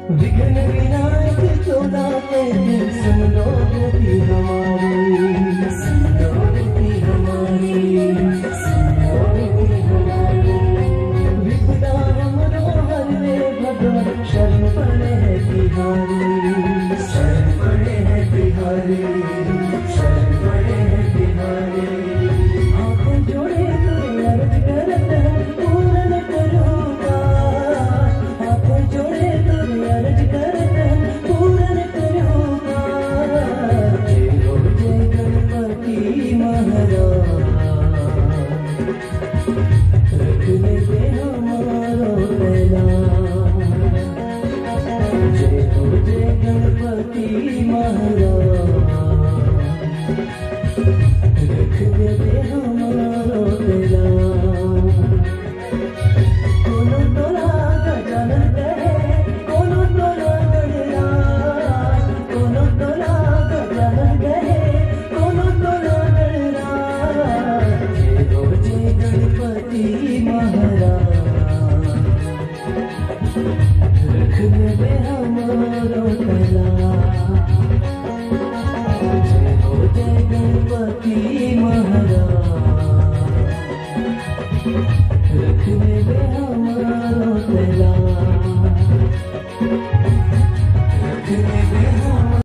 विघ्न विनायक चौदह के दिन सुन लो बेटी हमारी, सुन लो बेटी हमारी, सुन लो बेटी हमारी। विपदा हमरो हरवे भगवान शरण पड़े है बिहारी, शरण पड़े है बिहारी, शरण पड़े है बिहारी। आंखें जोड़े तो अर्ज करत है पूर्ण करूँगा, आंखें जोड़े तो अर्ज करत है पूर्ण करूँगा। जय हो जय गणपति महाराज, रखने दे हमारो पहला। जय हो जय गणपति महाराज, रखने दे हमारो पहला। कोनो तोला गजानन कहे, कोनो तोला गणराज, कोनो तोला गजानन कहे, कोनो तोला गणराज। जय हो जय गणपति महाराज, रखने दे हमारो पहला। जय हो जय गणपति महाराज, रखने दे हमारो पहला।